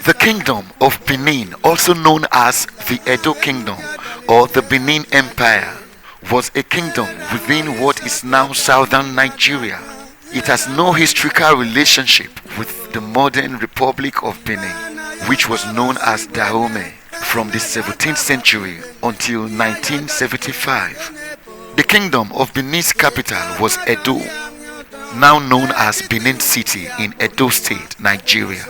The Kingdom of Benin, also known as the Edo Kingdom or the Benin Empire, was a kingdom within what is now southern Nigeria. It has no historical relationship with the modern Republic of Benin, which was known as Dahomey from the 17th century until 1975. The Kingdom of Benin's capital was Edo, now known as Benin City in Edo State, Nigeria.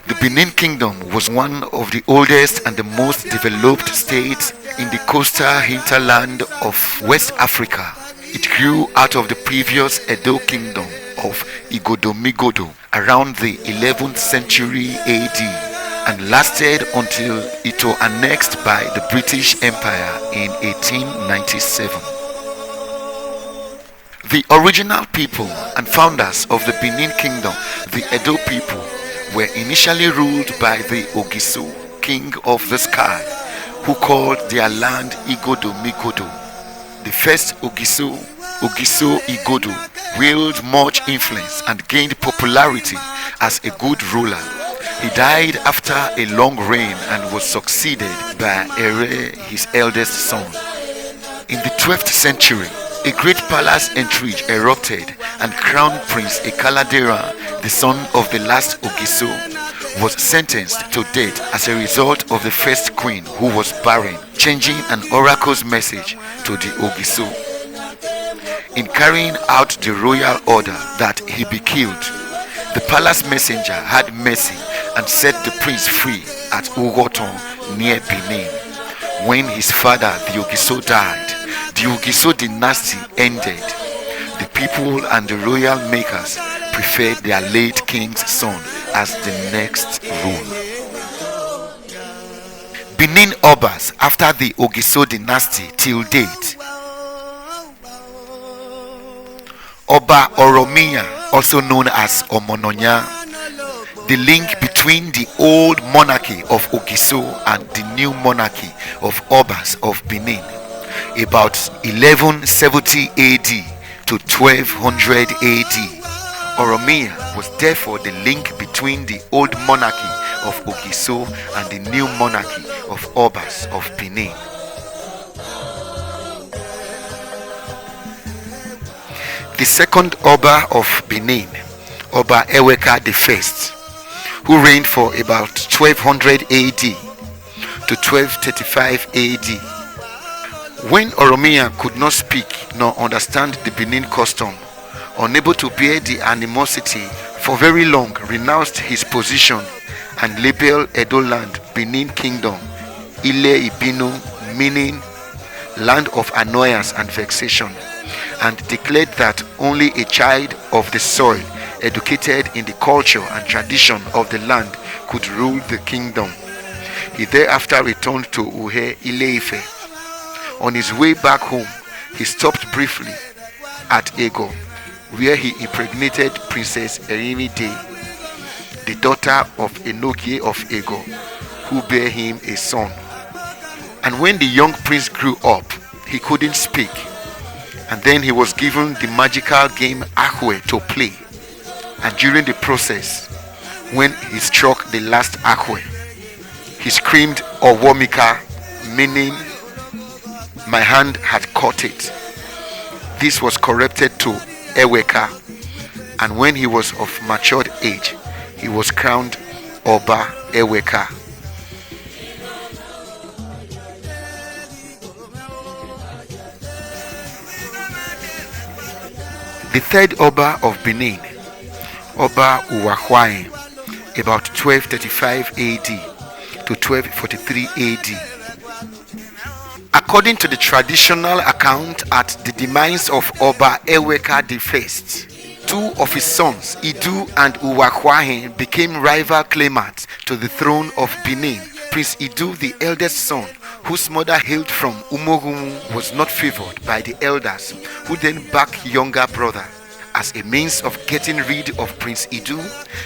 The Benin Kingdom was one of the oldest and the most developed states in the coastal hinterland of West Africa. It grew out of the previous Edo Kingdom of Igodomigodo around the 11th century AD and lasted until it was annexed by the British Empire in 1897. The original people and founders of the Benin Kingdom, the Edo people, were initially ruled by the Ogiso, king of the sky, who called their land Igodomigodo. The first Ogiso, Ogiso Igodo, wielded much influence and gained popularity as a good ruler. He died after a long reign and was succeeded by Ere, his eldest son. In the 12th century, a great palace intrigue erupted and Crown Prince Ekaladera, the son of the last Ogiso, was sentenced to death as a result of the first queen who was barren, changing an oracle's message to the Ogiso. In carrying out the royal order that he be killed, the palace messenger had mercy and set the prince free at Ugoton near Benin. When his father, the Ogiso, died, the Ogiso dynasty ended. The people and the royal makers preferred their late king's son as the next ruler. Benin Obas after the Ogiso dynasty till date. Oba Oromiya, also known as Omononya, the link between the old monarchy of Ogiso and the new monarchy of Obas of Benin, about 1170 AD to 1200 AD. Oromiya was therefore the link between the old monarchy of Ogiso and the new monarchy of Obas of Benin. The second Oba of Benin, Oba Ewuare I, who reigned for about 1200 AD to 1235 AD. When Oromiya could not speak nor understand the Benin custom, unable to bear the animosity for very long, renounced his position and labeled Edo land Benin Kingdom, Ile Ibino, meaning land of annoyance and vexation, and declared that only a child of the soil, educated in the culture and tradition of the land, could rule the kingdom. He thereafter returned to Uhe Ile-Ife. On his way back home, he stopped briefly at Ego, where he impregnated Princess Erimide, the daughter of Enokie of Ego, who bare him a son. And when the young prince grew up, he couldn't speak, and then he was given the magical game Ahwe to play. And during the process, when he struck the last Ahwe, he screamed Owomika, meaning my hand had caught it. This was corrected to Eweka, and when he was of matured age, he was crowned Oba Eweka. The third Oba of Benin, Oba Ewuare, about 1235 AD to 1243 AD. According to the traditional account, at the demise of Oba Ewuare I, two of his sons, Idu and Ewuare, became rival claimants to the throne of Benin. Prince Idu, the eldest son, whose mother hailed from Umogumu, was not favored by the elders, who then backed younger brother. As a means of getting rid of Prince Idu,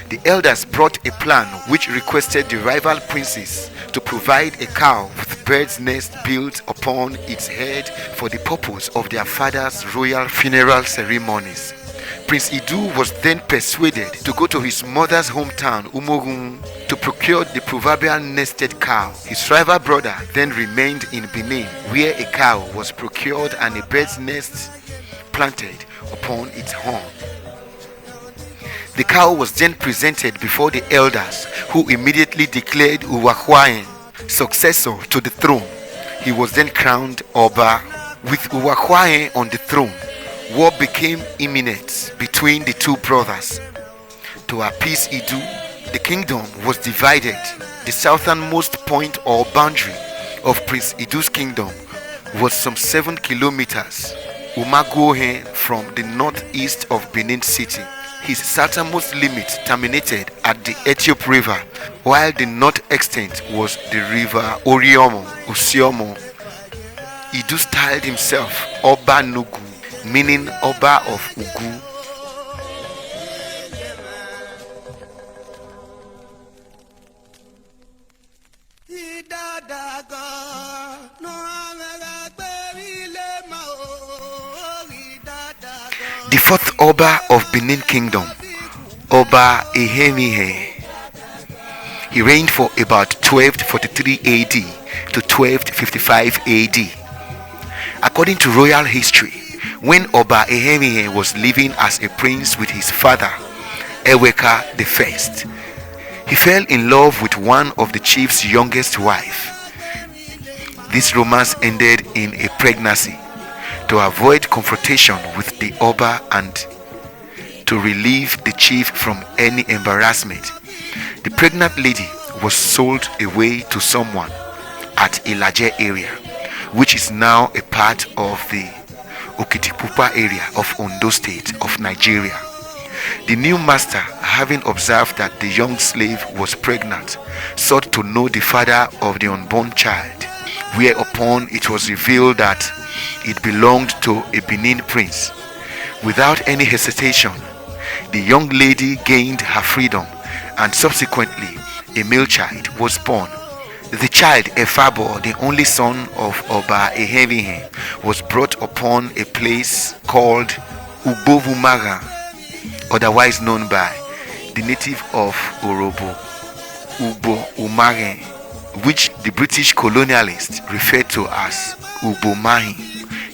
the elders brought a plan which requested the rival princes to provide a cow with bird's nest built upon its head for the purpose of their father's royal funeral ceremonies. Prince Idu was then persuaded to go to his mother's hometown, Umogun, to procure the proverbial nested cow. His rival brother then remained in Benin, where a cow was procured and a bird's nest planted upon its horn. The cow was then presented before the elders, who immediately declared Ewuare successor to the throne. He was then crowned Oba. With Ewuare on the throne, war became imminent between the two brothers. To appease Idu, the kingdom was divided. The southernmost point or boundary of Prince Idu's kingdom was some 7 kilometers Umagohe from the northeast of Benin City. His southernmost limit terminated at the Ethiop River, while the north extent was the river Usiomo. Idu styled himself Oba Nugu, meaning Oba of Ugu. The fourth Oba of Benin Kingdom, Oba Ewuare. He reigned for about 1243 AD to 1255 AD. According to royal history, when Oba Ewuare was living as a prince with his father, Eweka I, he fell in love with one of the chief's youngest wife. This romance ended in a pregnancy. To avoid confrontation with the Oba and to relieve the chief from any embarrassment, the pregnant lady was sold away to someone at Ilaje area, which is now a part of the Okitipupa area of Ondo State of Nigeria. The new master, having observed that the young slave was pregnant, sought to know the father of the unborn child, whereupon it was revealed that it belonged to a Benin prince. Without any hesitation, the young lady gained her freedom, and subsequently a male child was born. The child, Efabo, the only son of Oba Ewuare, was brought upon a place called Ubovumaga, otherwise known by the native of Orobo, Ubo Umare, which the British colonialists referred to as Ubomahi.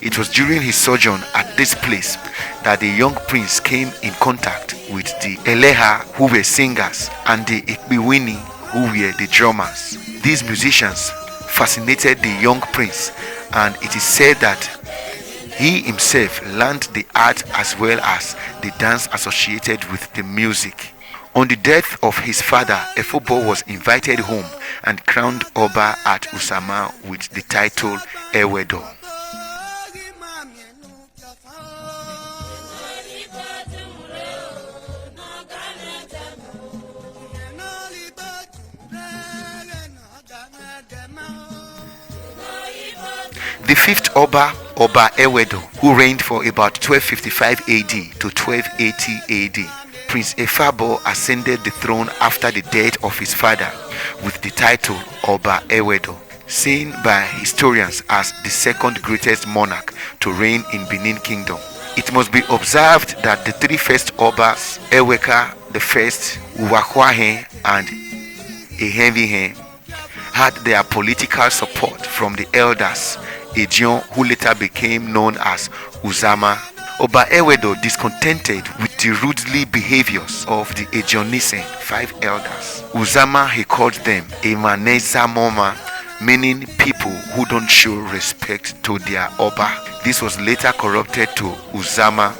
It was during his sojourn at this place that the young prince came in contact with the Eleha, who were singers, and the Ikbiwini, who were the drummers. These musicians fascinated the young prince, and it is said that he himself learned the art as well as the dance associated with the music. On the death of his father, Efabo was invited home and crowned Oba at Usama with the title Ewedo. The fifth Oba, Oba Ewedo, who reigned for about 1255 AD to 1280 AD. Prince Efabo ascended the throne after the death of his father with the title Oba Ewedo, seen by historians as the second greatest monarch to reign in Benin Kingdom. It must be observed that the three first Obas, Eweka I, Ewuare, and Ewuare, had their political support from the elders Ejion, who later became known as Uzama. Oba Ewedo, discontented with the rudely behaviors of the Ejionisen 5 elders, Uzama, he called them Emaneza Moma, meaning people who don't show respect to their Oba. This was later corrupted to Uzama.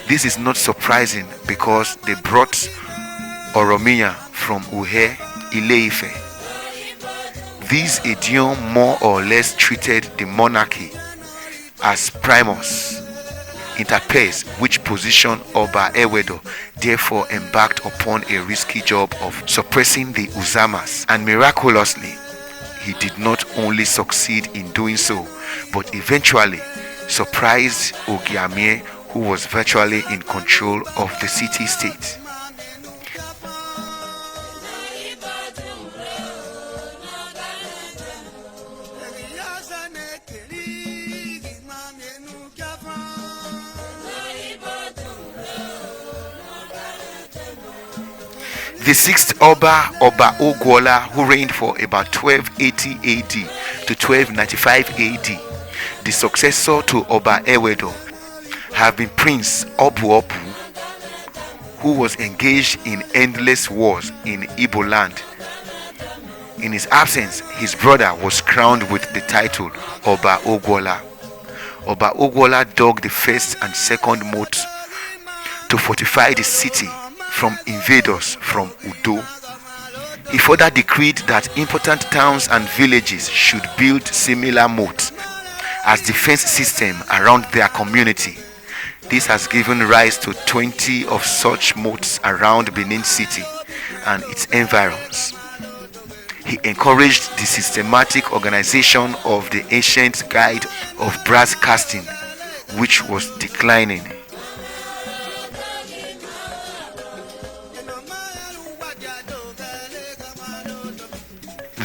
This is not surprising because they brought Oromia from Uhe, Ile-Ife. These Ejion more or less treated the monarchy as primus inter pares, which position Oba Ewedo therefore embarked upon a risky job of suppressing the Uzamas, and miraculously he did not only succeed in doing so, but eventually surprised Ogiamie, who was virtually in control of the city-state. The sixth Oba, Oba Ewuare, who reigned for about 1280 AD to 1295 AD, the successor to Oba Ewedo, have been Prince Obu, who was engaged in endless wars in Igbo land. In his absence, his brother was crowned with the title Oba Ewuare. Oba Ewuare dug the first and second moat to fortify the city from invaders from Udo. He further decreed that important towns and villages should build similar moats as defense system around their community. This has given rise to 20 of such moats around Benin City and its environs. He encouraged the systematic organization of the ancient guide of brass casting, which was declining.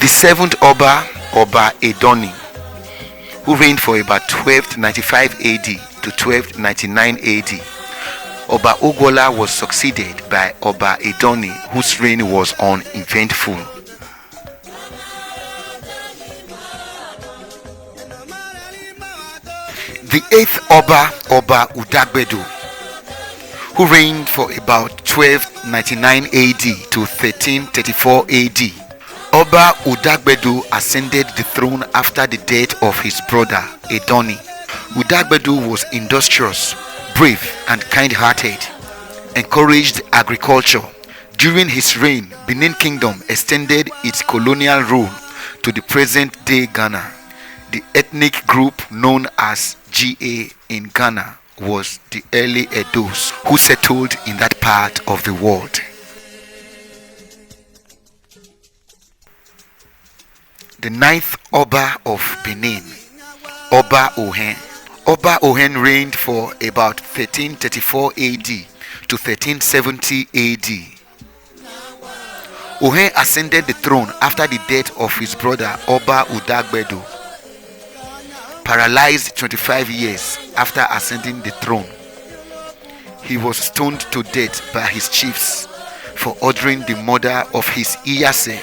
The seventh Oba, Oba Edoni, who reigned for about 1295 AD to 1299 AD. Oba Ewuare was succeeded by Oba Edoni, whose reign was uneventful. The eighth Oba, Oba Ewuare, who reigned for about 1299 AD to 1334 AD. Oba Ewuare ascended the throne after the death of his brother Edoni. Ewuare was industrious, brave, and kind-hearted, encouraged agriculture. During his reign, Benin Kingdom extended its colonial rule to the present-day Ghana. The ethnic group known as Ga in Ghana was the early Edos who settled in that part of the world. The ninth Oba of Benin, Oba Ohen. Oba Ohen reigned for about 1334 AD to 1370 AD. Ohen ascended the throne after the death of his brother Oba Ewuare, paralyzed 25 years after ascending the throne. He was stoned to death by his chiefs for ordering the murder of his Iyase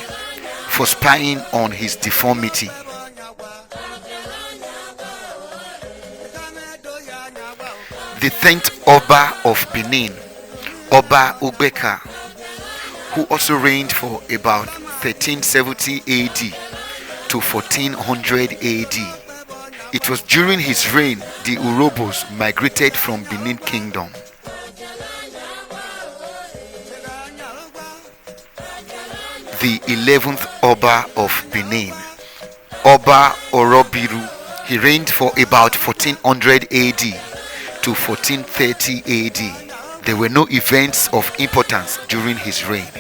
for spying on his deformity. The 10th Oba of Benin, Oba Ewuare, who also reigned for about 1370 AD to 1400 AD. It was during his reign the Urobos migrated from Benin Kingdom. The 11th Oba of Benin, Oba Orobiru. He reigned for about 1400 AD to 1430 AD. There were no events of importance during his reign.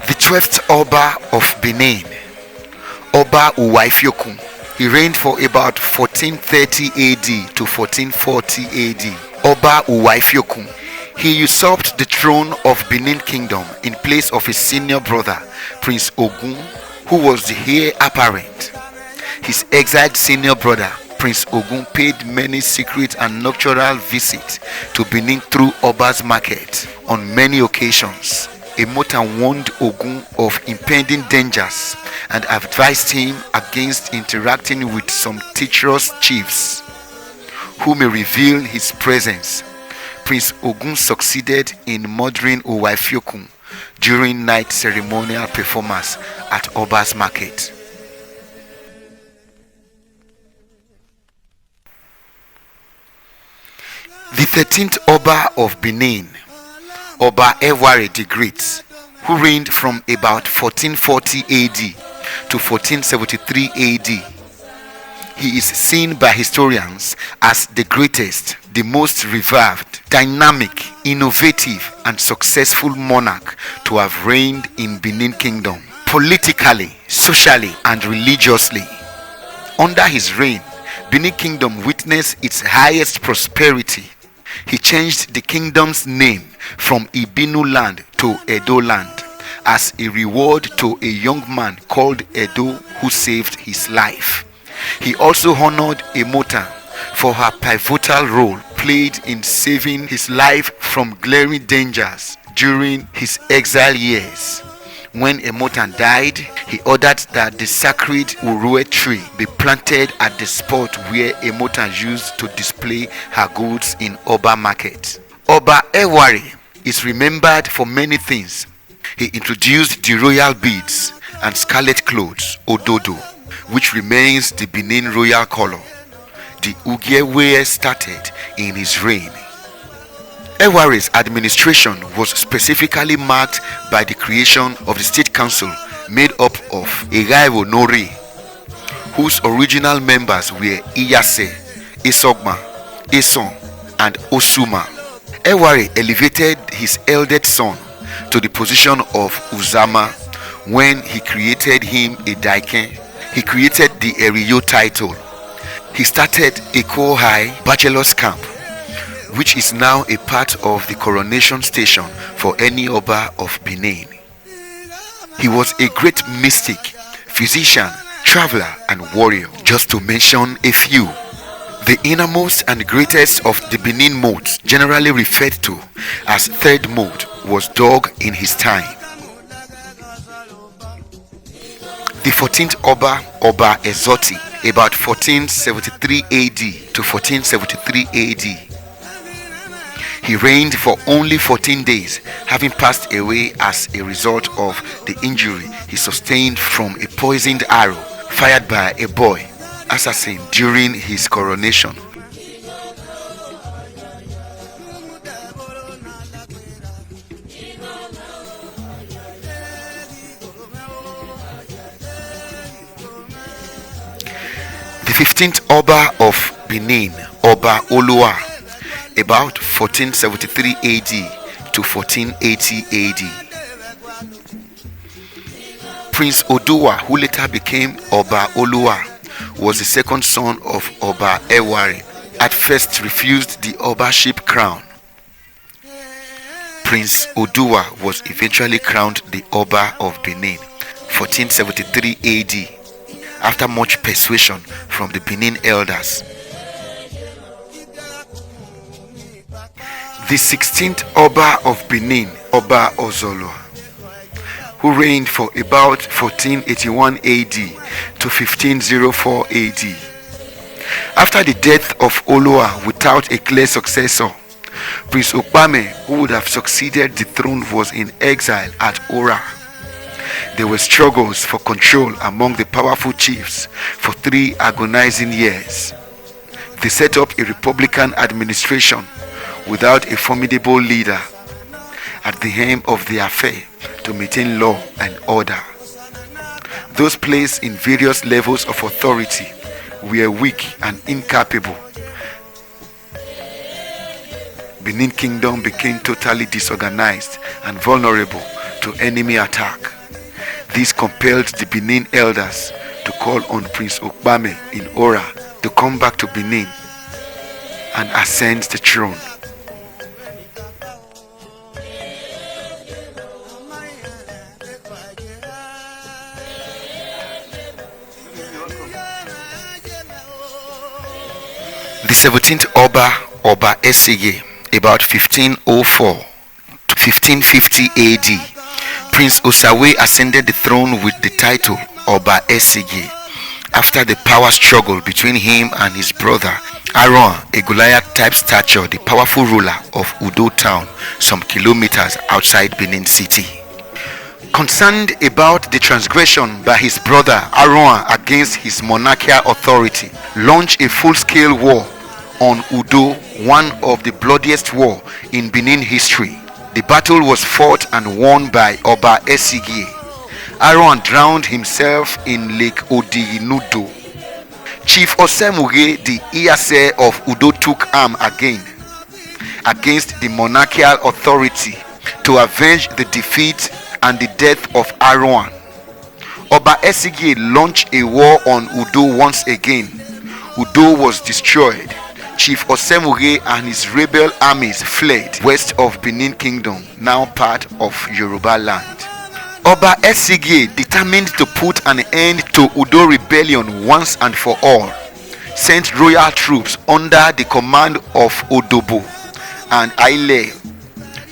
The 12th Oba of Benin, Oba Ewuare. He reigned for about 1430 AD to 1440 AD. Oba Ewuare. He usurped the throne of Benin Kingdom in place of his senior brother, Prince Ogun, who was the heir apparent. His exiled senior brother, Prince Ogun, paid many secret and nocturnal visits to Benin through Oba's market on many occasions. Emota warned Ogun of impending dangers and advised him against interacting with some treacherous chiefs who may reveal his presence. Prince Ogun succeeded in murdering Ewuare during night ceremonial performance at Oba's market. The 13th Oba of Benin, Oba Ewuare the Great, who reigned from about 1440 AD to 1473 AD. He is seen by historians as the greatest, the most revered, dynamic, innovative, and successful monarch to have reigned in Benin Kingdom, politically, socially, and religiously. Under his reign, Benin Kingdom witnessed its highest prosperity. He changed the kingdom's name from Ibinu land to Edo land as a reward to a young man called Edo who saved his life. He also honored Emota for her pivotal role played in saving his life from glaring dangers during his exile years. When Emotan died, he ordered that the sacred Urue tree be planted at the spot where Emotan used to display her goods in Oba market. Oba Ewuare is remembered for many things. He introduced the royal beads and scarlet clothes, Ododo, which remains the Benin royal color. The Ugiewere started in his reign. Eware's administration was specifically marked by the creation of the state council made up of Egaiwo Nori, whose original members were Iyase, Isogma, Eson, and Osuma. Ewuare elevated his eldest son to the position of Uzama when he created him a Daiken. He created the Eriyo title. He started a Kohai bachelor's camp, which is now a part of the coronation station for any Oba of Benin. He was a great mystic, physician, traveler, and warrior, just to mention a few. The innermost and greatest of the Benin modes, generally referred to as third mode, was dug in his time. The 14th Oba, Oba Ezoti, about 1473 AD to 1473 AD. He reigned for only 14 days, having passed away as a result of the injury he sustained from a poisoned arrow fired by a boy assassin during his coronation. The 15th Oba of Benin, Oba Ewuare, about 1473 AD to 1480 AD. Prince Oduwa, who later became Oba Ewuare, was the second son of Oba Ewuare. At first refused the Obaship crown. Prince Oduwa was eventually crowned the Oba of Benin, 1473 AD, after much persuasion from the Benin elders. The 16th Oba of Benin, Oba Ozolo, who reigned for about 1481 AD to 1504 AD. After the death of Olua without a clear successor, Prince Okpame, who would have succeeded the throne, was in exile at Ora. There were struggles for control among the powerful chiefs for 3 agonizing years. They set up a republican administration without a formidable leader at the helm of the affair to maintain law and order. Those placed in various levels of authority were weak and incapable. Benin Kingdom became totally disorganized and vulnerable to enemy attack. This compelled the Benin elders to call on Prince Okpame in Ora to come back to Benin and ascend the throne. The 17th Oba, Oba Esige, about 1504 to 1550 AD, Prince Osawe ascended the throne with the title Oba Esige after the power struggle between him and his brother Aaron, a Goliath-type stature, the powerful ruler of Udo town, some kilometers outside Benin City. Concerned about the transgression by his brother Aaron against his monarchical authority, launched a full-scale war on Udo, one of the bloodiest war in Benin history. The battle was fought and won by Oba Esige. Aaron drowned himself in Lake Odinudo. Chief Osemuge, the Iyase of Udo, took arm again against the monarchical authority to avenge the defeat and the death of Aaron. Oba Esige launched a war on Udo once again. Udo was destroyed. Chief Osemuge and his rebel armies fled west of Benin Kingdom, now part of Yoruba land. Oba Esige, determined to put an end to Udo rebellion once and for all, sent royal troops under the command of Odobo and Aile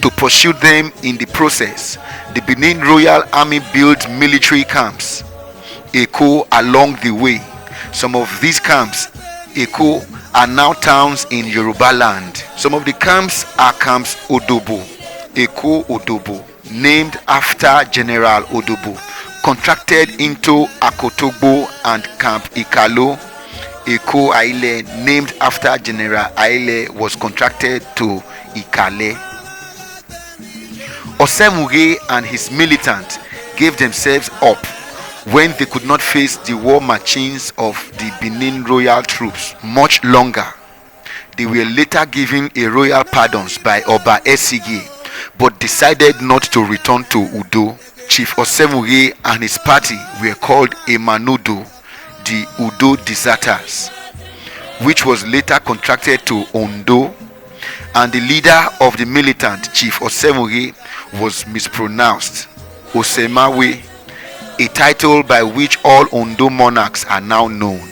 To pursue them in the process, the Benin Royal Army built military camps, Eko, along the way. Some of these camps, Eko, are now towns in Yoruba land. Some of the camps are camps Odobo, Eko Odobo, named after General Odobo, contracted into Akotogbo, and Camp Ikalo, Eko Aile, named after General Aile, was contracted to Ikale. Osemughe and his militants gave themselves up when they could not face the war machines of the Benin royal troops much longer. They were later given a royal pardons by Oba Esige, but decided not to return to Udo. Chief Osemughe and his party were called Emanudo, the Udo deserters, which was later contracted to Ondo, and the leader of the militant, Chief Osemughe, was mispronounced Osemawe, a title by which all Ondo monarchs are now known.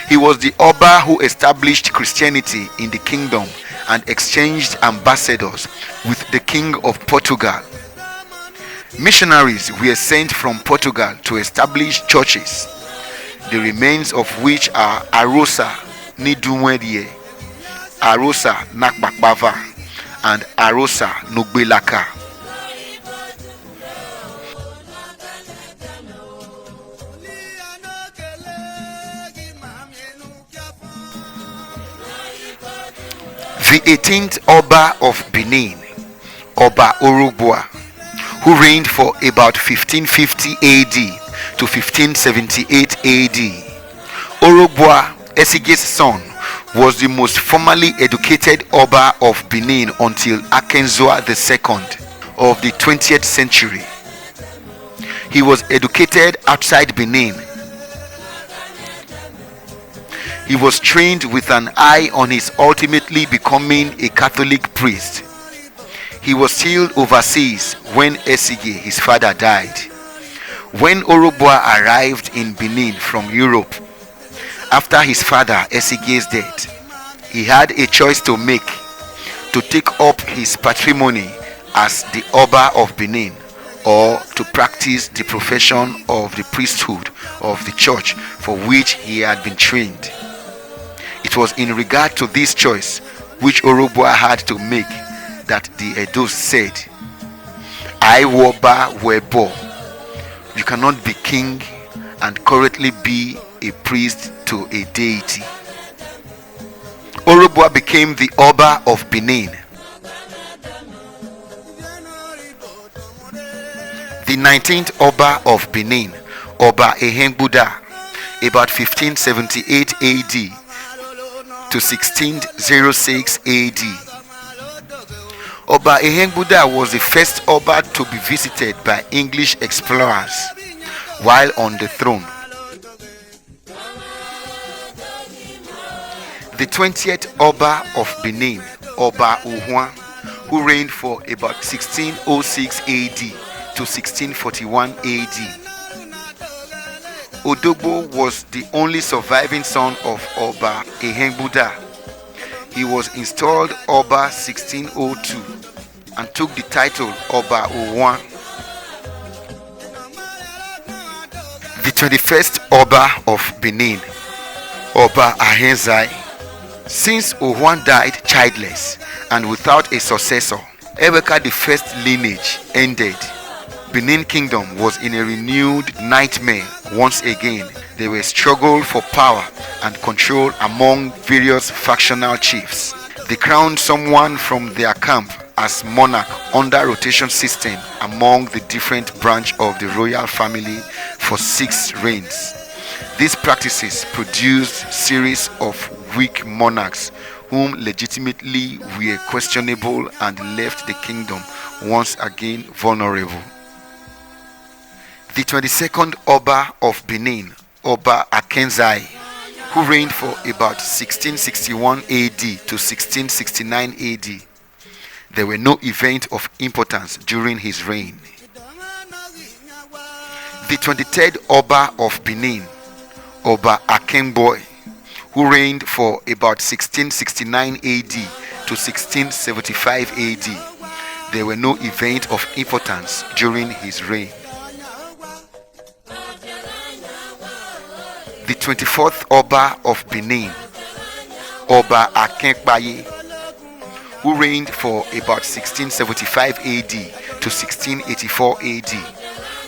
He was the Oba who established Christianity in the kingdom and exchanged ambassadors with the King of Portugal. Missionaries were sent from Portugal to establish churches, the remains of which are Arosa Nidumwedie, Arosa Nakbakbava, and Arosa Nugbelaka. The 18th Oba of Benin, Oba Ewuare, who reigned for about 1550 AD to 1578 AD. Ewuare, Esige's son, was the most formally educated Oba of Benin until Akenzoa II of the 20th century. He was educated outside Benin. He was trained with an eye on his ultimately becoming a Catholic priest. He was still overseas when Esige, his father, died. When Ewuare arrived in Benin from Europe after his father Esige's death, he had a choice to make: to take up his patrimony as the Oba of Benin, or to practice the profession of the priesthood of the church for which he had been trained. It was in regard to this choice, which Ewuare had to make, that the Edos said, "I Oba Ewuare, you cannot be king and currently be a priest to a deity." Ewuare became the Oba of Benin. The 19th Oba of Benin, Oba Ewuare, about 1578 AD to 1606 AD. Oba Ewuare was the first Oba to be visited by English explorers while on the throne. The 20th Oba of Benin, Oba Ewuare, who reigned for about 1606 AD to 1641 AD. Odogbo was the only surviving son of Oba Ewuare. He was installed Oba 1602 and took the title Oba Ewuare. The 21st Oba of Benin, Oba Ahenzai. Since Ewuare died childless and without a successor, Eweka the first lineage ended. Benin Kingdom was in a renewed nightmare once again. There were struggle for power and control among various factional chiefs. They crowned someone from their camp as monarch under rotation system among the different branch of the royal family for 6 reigns. These practices produced series of weak monarchs whom legitimately were questionable and left the kingdom once again vulnerable. The 22nd Oba of Benin, Oba Akenzai, who reigned for about 1661 AD to 1669 AD. There were no events of importance during his reign. The 23rd Oba of Benin, Oba Akenboy, who reigned for about 1669 AD to 1675 AD. There were no events of importance during his reign. The 24th Oba of Benin, Oba Akenpaye, who reigned for about 1675 AD to 1684 AD.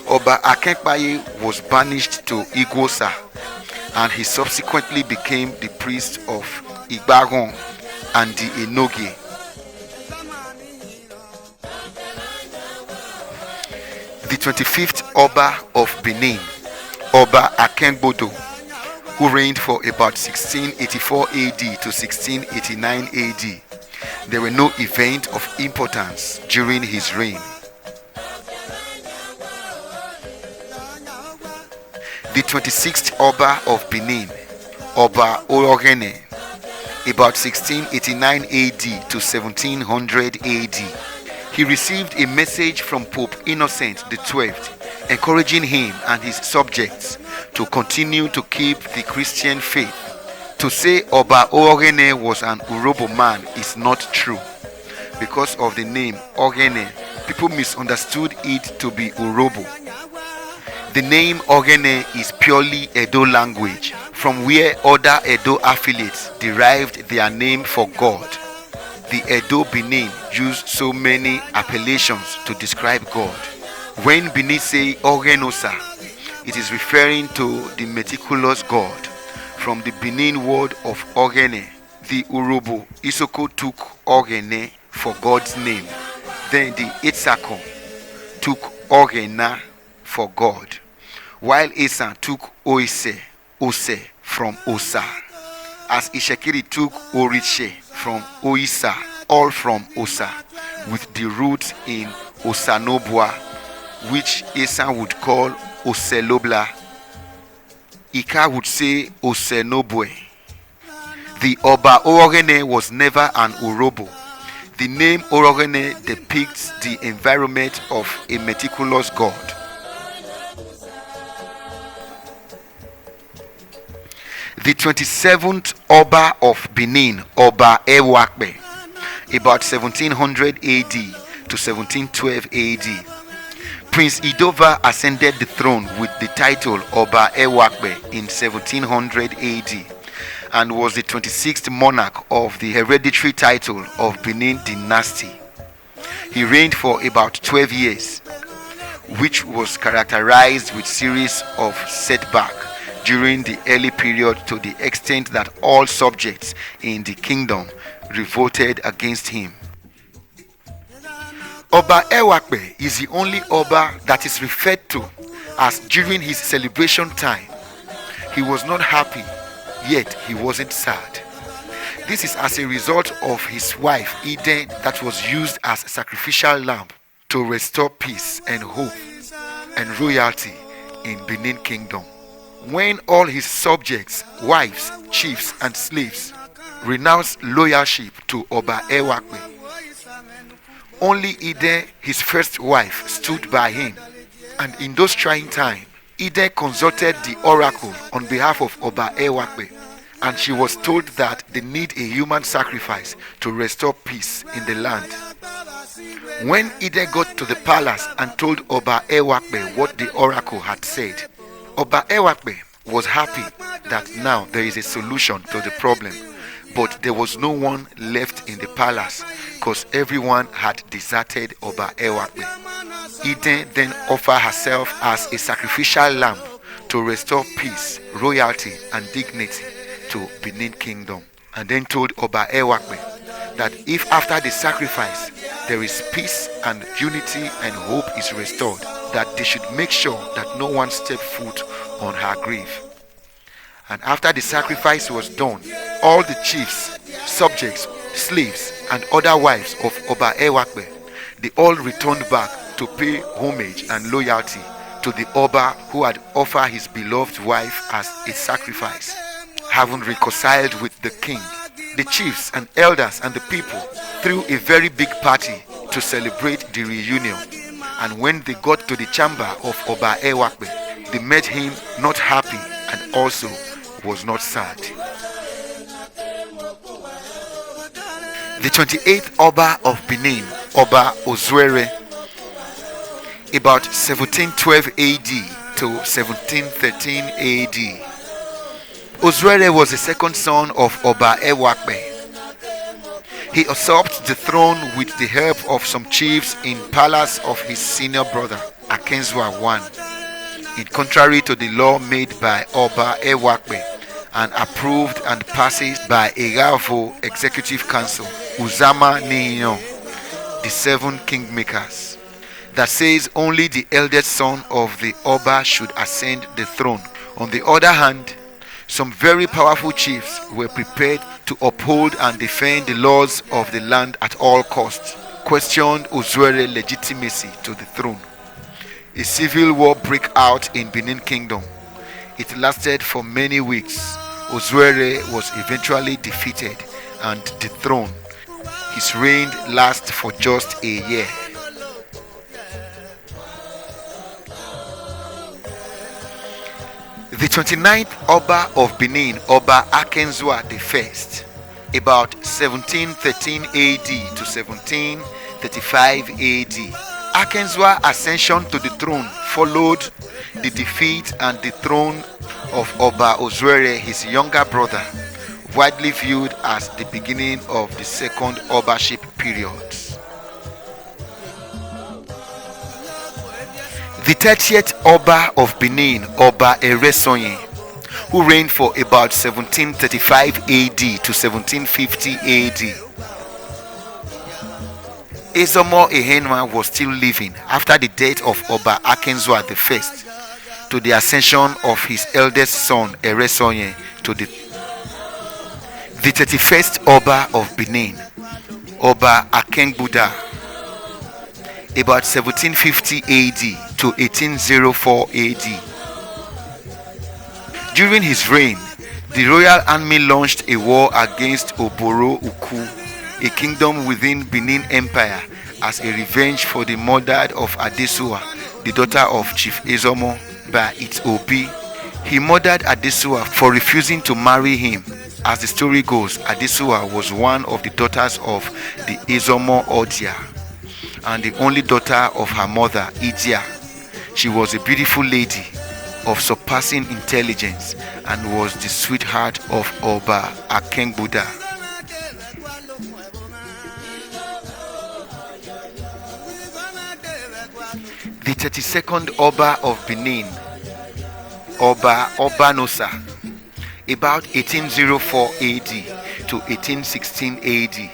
Oba Akenpaye was banished to Igosa, and he subsequently became the priest of Igbaron and the Enoge. The 25th Oba of Benin, Oba Akenbodo, who reigned for about 1684 AD to 1689 AD. There were no events of importance during his reign. The 26th Oba of Benin, Oba Ewuare, about 1689 AD to 1700 AD. He received a message from Pope Innocent XII, encouraging him and his subjects to continue to keep the Christian faith. To say Oba Ewuare was an Urobo man is not true. Because of the name Ogene, people misunderstood it to be Urobo. The name Ogene is purely Edo language, from where other Edo affiliates derived their name for God. The Edo Benin used so many appellations to describe God. When Benin say Ogenosa, it is referring to the meticulous God. From the Benin word of Ogene, the Urobo Isoko took Ogene for God's name. Then the Etsako took Ogena for God, while Esan took Oise, Ose from Osa, as Ishekiri took Oriche from Oisa, all from Osa, with the roots in Osanobwa, which Esan would call Oselobla. Ika would say Osenobwe. The Oba Ewuare was never an Urobo. The name Ewuare depicts the environment of a meticulous God. The 27th Oba of Benin, Oba Ewuare, about 1700 AD to 1712 AD. Prince Idova ascended the throne with the title Oba Ewuare in 1700 AD and was the 26th monarch of the hereditary title of Benin dynasty. He reigned for about 12 years, which was characterized with series of setbacks during the early period, to the extent that all subjects in the kingdom revolted against him. Oba Ewuare is the only Oba that is referred to as during his celebration time he was not happy, yet he wasn't sad. This is as a result of his wife Eden that was used as sacrificial lamb to restore peace and hope and royalty in Benin Kingdom. When all his subjects, wives, chiefs and slaves renounced loyalty to Oba Ewuare, only Ide, his first wife, stood by him, and in those trying times, Ide consulted the oracle on behalf of Oba Ewuare, and she was told that they need a human sacrifice to restore peace in the land. When Ide got to the palace and told Oba Ewuare what the oracle had said, Oba Ewuare was happy that now there is a solution to the problem. But there was no one left in the palace because everyone had deserted Oba Ewuare. Eden then offered herself as a sacrificial lamb to restore peace, royalty, and dignity to Benin Kingdom, and then told Oba Ewuare that if after the sacrifice there is peace and unity and hope is restored, that they should make sure that no one step foot on her grave. And after the sacrifice was done, all the chiefs, subjects, slaves, and other wives of Oba Ewuare, they all returned back to pay homage and loyalty to the Oba who had offered his beloved wife as a sacrifice. Having reconciled with the king, the chiefs and elders and the people threw a very big party to celebrate the reunion. And when they got to the chamber of Oba Ewuare, they met him not happy and also was not sad. The 28th Oba of Benin, Oba Ewuare, about 1712 AD to 1713 AD. Ewuare was the second son of Oba Ewuare. He usurped the throne with the help of some chiefs in palace of his senior brother Akenzua I, in contrary to the law made by Oba Ewuare and approved and passed by Eravo Executive Council Uzama Niyo, the 7 kingmakers, that says only the eldest son of the Oba should ascend the throne. On the other hand, some very powerful chiefs were prepared to uphold and defend the laws of the land at all costs, questioned Ewuare's legitimacy to the throne. A civil war broke out in Benin Kingdom. It lasted for many weeks. Ewuare was eventually defeated and dethroned. His reign lasted for just a year. The 29th Oba of Benin, Oba Akenzua I, about 1713 AD to 1735 AD. Akenzua's ascension to the throne followed the defeat and the throne of Oba Ewuare, his younger brother, widely viewed as the beginning of the second Obaship period. The 30th Oba of Benin, Oba Ewuare, who reigned for about 1735 AD to 1750 AD. Ezomo Ehenwa was still living after the death of Oba Akenzua I to the ascension of his eldest son Ewuare to the 31st Oba of Benin, Oba Akengbuda, about 1750 AD to 1804 AD. During his reign, the royal army launched a war against Oboro Uku, a kingdom within Benin Empire, as a revenge for the murder of Adesua, the daughter of Chief Ezomo, by its Obi. He murdered Adesua for refusing to marry him. As the story goes, Adesua was one of the daughters of the Ezomo Odia and the only daughter of her mother, Idia. She was a beautiful lady of surpassing intelligence and was the sweetheart of Oba Akengbuda. The 32nd Oba of Benin, Oba Obanosa, about 1804 AD to 1816 AD.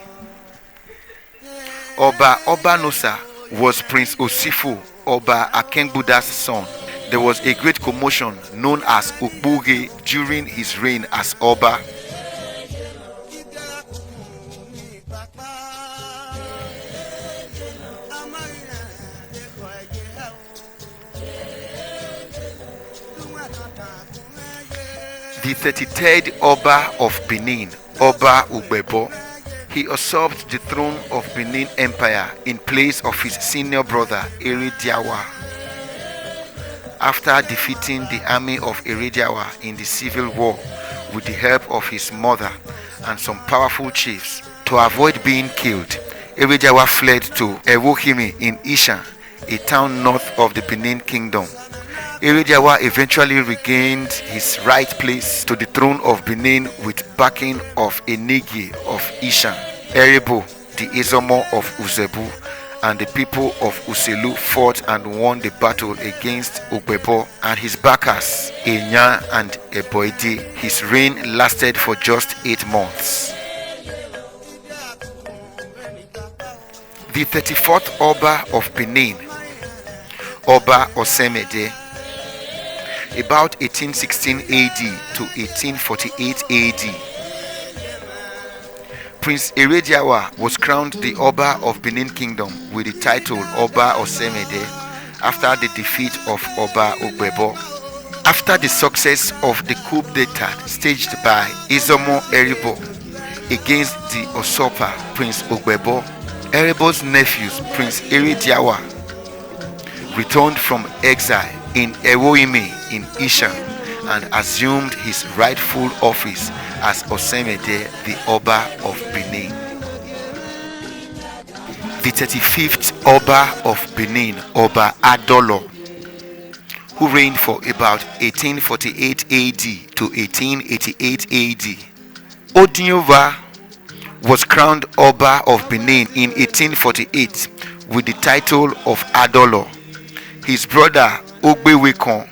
Oba Obanosa was Prince Osifu, Oba Akengbuda's son. There was a great commotion known as Ukbuge during his reign as Oba. The 33rd Oba of Benin, Oba Ewuare, he usurped the throne of Benin Empire in place of his senior brother Erediawa. After defeating the army of Erediawa in the civil war with the help of his mother and some powerful chiefs, to avoid being killed, Erediawa fled to Ewohimi in Isha, a town north of the Benin Kingdom. Erediawa eventually regained his right place to the throne of Benin with backing of Enigi of Isha, Erebo, the Ezomo of Uzebu, and the people of Uselu fought and won the battle against Ogbebo and his backers, Enya and Eboide. His reign lasted for just 8 months. The 34th Oba of Benin, Oba Osemede, about 1816 AD to 1848 AD. Prince Erediawa was crowned the Oba of Benin Kingdom with the title Oba Osemede after the defeat of Oba Ogbebo. After the success of the coup d'etat staged by Ezomo Erebo against the usurper Prince Ogbebo, Erebo's nephews Prince Erediawa returned from exile in Ewohimi in Isha and assumed his rightful office as Osemede, the Oba of Benin. The 35th Oba of Benin, Oba Adolo, who reigned for about 1848 AD to 1888 AD. Odinova was crowned Oba of Benin in 1848 with the title of Adolo. His brother Oba Ewuare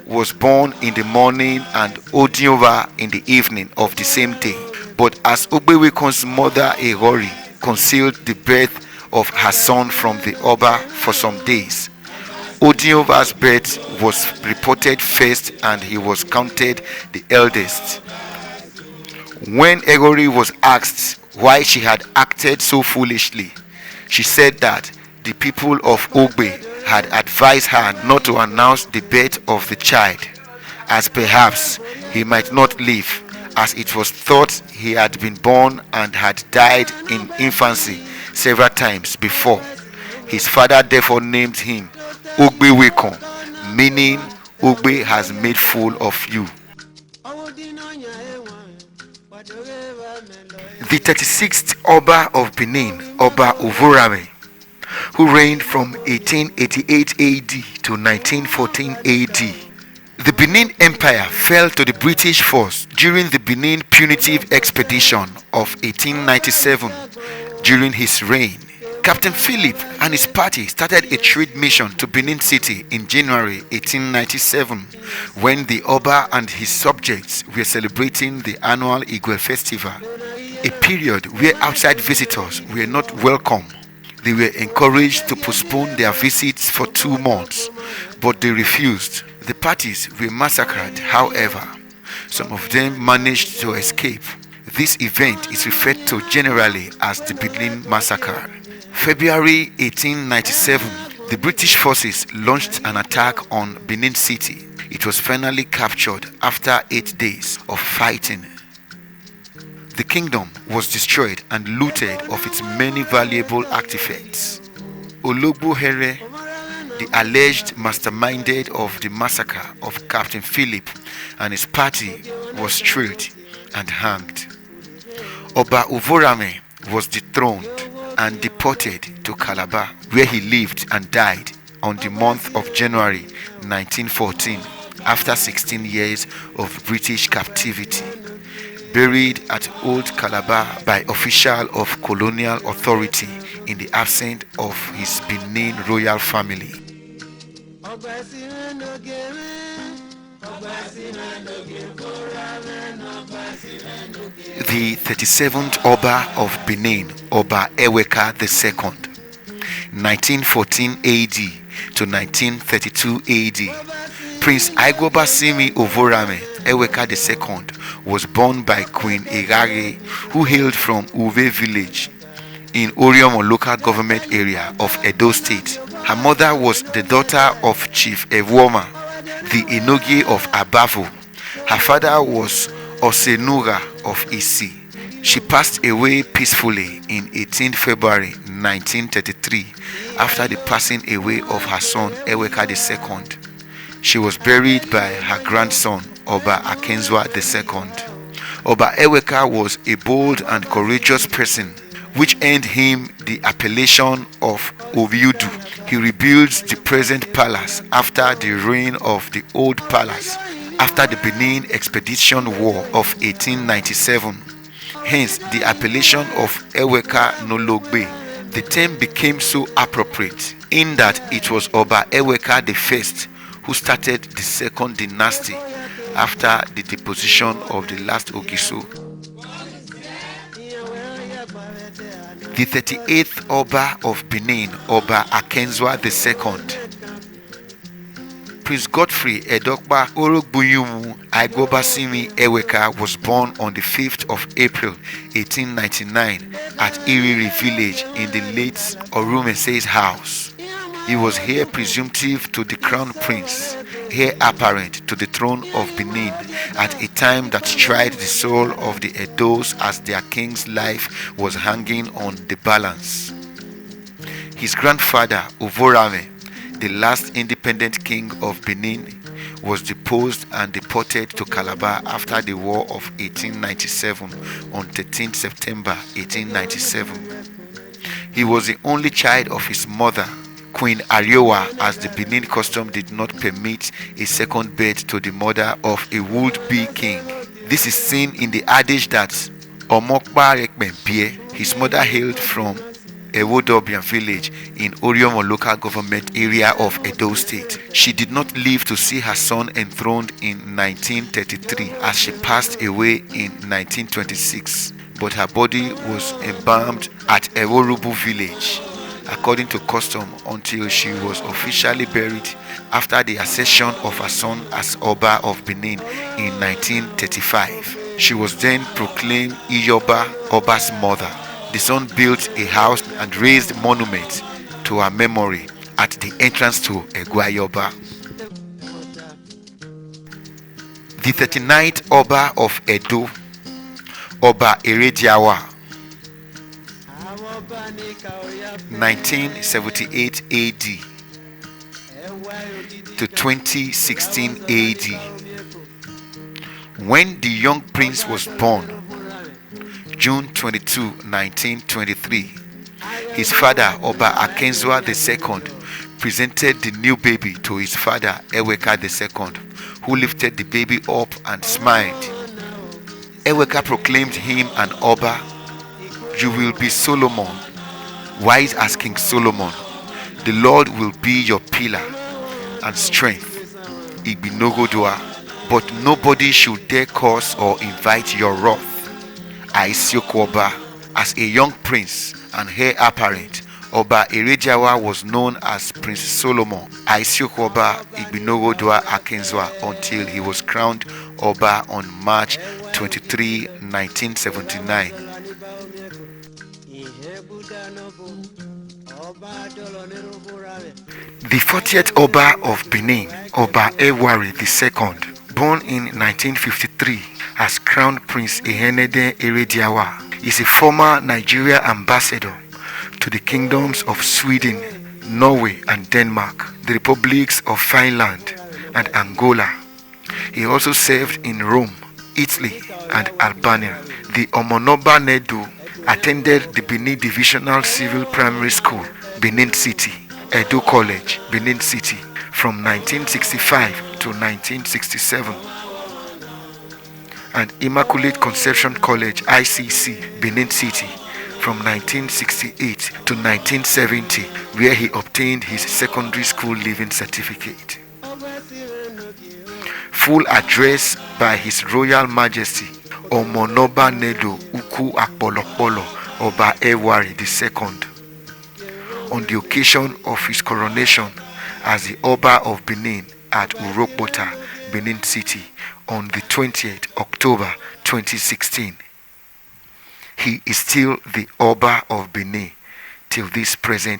was born in the morning and Odinova in the evening of the same day. But as Oba Eware's mother Ewuare concealed the birth of her son from the Oba for some days, Odinova's birth was reported first and he was counted the eldest. When Ewuare was asked why she had acted so foolishly, she said that the people of Ogbe had advised her not to announce the birth of the child, as perhaps he might not live, as it was thought he had been born and had died in infancy several times before. His father therefore named him Oba Ewuare, meaning Ogbe has made fool of you. The 36th Oba of Benin, Oba Ewuare, who reigned from 1888 AD to 1914 AD. The Benin Empire fell to the British force during the Benin Punitive Expedition of 1897. During his reign, Captain Philip and his party started a trade mission to Benin City in January 1897, when the Oba and his subjects were celebrating the annual Igwe festival, a period where outside visitors were not welcome. They were encouraged to postpone their visits for 2 months, but they refused. The parties were massacred, however. Some of them managed to escape. This event is referred to generally as the Benin Massacre. February 1897, the British forces launched an attack on Benin City. It was finally captured after 8 days of fighting. The kingdom was destroyed and looted of its many valuable artifacts. Ologbohere, the alleged masterminded of the massacre of Captain Philip and his party, was tried and hanged. Oba Ewuare was dethroned and deported to Calabar, where he lived and died on the month of January 1914 after 16 years of British captivity. Buried at Old Calabar by official of colonial authority in the absence of his Benin royal family. The 37th Oba of Benin, Oba Ewuare II, 1914 AD to 1932 AD. Prince Igobasimi Ewuare II was born by Queen Irare, who hailed from Uve village in Oriomo local government area of Edo State. Her mother was the daughter of Chief Ewoma, the Enogie of Abavo. Her father was Osenura of Isi. She passed away peacefully in 18 February 1933 after the passing away of her son Ewuare II. She was buried by her grandson Oba Akenzwa II. Oba Ewuare was a bold and courageous person, which earned him the appellation of Oviudu. He rebuilt the present palace after the ruin of the old palace after the Benin Expedition War of 1897. Hence the appellation of Ewuare Nologbe. The term became so appropriate in that it was Oba Ewuare I who started the second dynasty after the deposition of the last Ogiso. The 38th Oba of Benin, Oba Akenzwa II. Prince Godfrey Edokpa Orogbuyumu Igobasimi Ewuare was born on the 5th of April 1899 at Iriri village in the late Orumese's house. He was heir presumptive to the crown prince, heir apparent to the throne of Benin at a time that tried the soul of the Edos as their king's life was hanging on the balance. His grandfather Ewuare, the last independent king of Benin, was deposed and deported to Calabar after the War of 1897 on 13 September 1897. He was the only child of his mother, Queen Ariowa, as the Benin custom did not permit a second birth to the mother of a would-be king. This is seen in the adage that Omokpa Rekmenpie, his mother hailed from Ewedo village in Oriomo local government area of Edo State. She did not live to see her son enthroned in 1933 as she passed away in 1926, but her body was embalmed at Eworubu village according to custom until she was officially buried after the accession of her son as Oba of Benin in 1935. She was then proclaimed Iyoba, Oba's mother. The son built a house and raised monuments to her memory at the entrance to Egwayoba. The 39th Oba of Edo, Oba Ewuare, 1978 AD to 2016 AD. When the young prince was born, June 22, 1923, his father Oba Akenzua II presented the new baby to his father Eweka II, who lifted the baby up and smiled. Eweka proclaimed him an Oba. You will be Solomon, wise as King Solomon. The Lord will be your pillar and strength. Igbinogodua, but nobody should dare cause or invite your wrath. Aisiokwoba. As a young prince and heir apparent, Oba Ewuare was known as Prince Solomon Aisiokwoba Igbinogodua Akenzua until he was crowned Oba on March 23, 1979. The 40th Oba of Benin, Oba Ewuare II, born in 1953 as Crown Prince Ehenede Erediawa, is a former Nigeria ambassador to the kingdoms of Sweden, Norway and Denmark, the republics of Finland and Angola. He also served in Rome, Italy and Albania. The Omonoba Nedu attended the Benin Divisional Civil Primary School, Benin City, Edo College, Benin City, from 1965 to 1967, and Immaculate Conception College, ICC, Benin City, from 1968 to 1970, where he obtained his secondary school leaving certificate. Full address by His Royal Majesty Omonoba Nedo Uku Akpolokpolo Oba Ewuare II on the occasion of his coronation as the Oba of Benin at Urokpota, Benin City on the 20th October 2016. He is still the Oba of Benin till this present